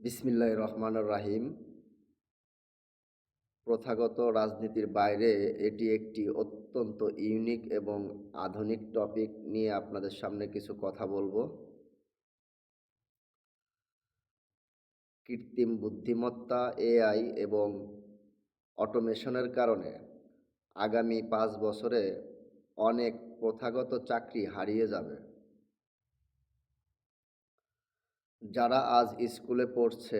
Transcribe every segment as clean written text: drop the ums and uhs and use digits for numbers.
বিসমিল্লাহির রহমানির রাহিম। প্রথাগত রাজনীতির বাইরে এটি একটি অত্যন্ত ইউনিক এবং আধুনিক টপিক নিয়ে আপনাদের সামনে কিছু কথা বলবো। কৃত্রিম বুদ্ধিমত্তা, এআই এবং অটোমেশনের কারণে আগামী ৫ বছরে অনেক প্রথাগত চাকরি হারিয়ে যাবে। যারা আজ স্কুলে পড়ছে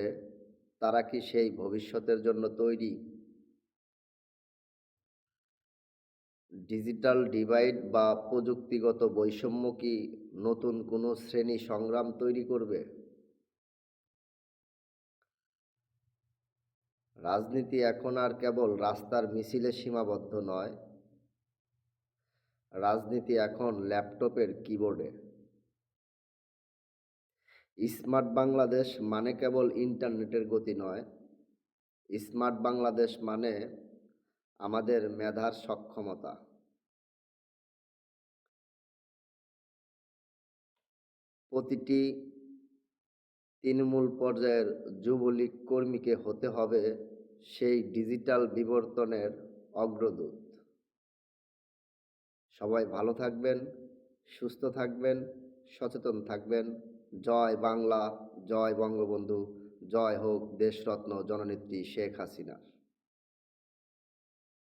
তারা কি সেই ভবিষ্যতের জন্য তৈরি? ডিজিটাল ডিভাইড বা প্রযুক্তিগত বৈষম্য কি নতুন কোনো শ্রেণী সংগ্রাম তৈরি করবে? রাজনীতি এখন আর কেবল রাস্তার মিছিলে সীমাবদ্ধ নয়, রাজনীতি এখন ল্যাপটপের কিবোর্ডে। স্মার্ট বাংলাদেশ মানে কেবল ইন্টারনেটের গতি নয়, স্মার্ট বাংলাদেশ মানে আমাদের মেধার সক্ষমতা। প্রতিটি তৃণমূল পর্যায়ের যুবলীগ কর্মীকে হতে হবে সেই ডিজিটাল বিবর্তনের অগ্রদূত। সবাই ভালো থাকবেন, সুস্থ থাকবেন, সচেতন থাকবেন। জয় বাংলা, জয় বঙ্গবন্ধু, জয় হোক দেশরত্ন জননেত্রী শেখ হাসিনা।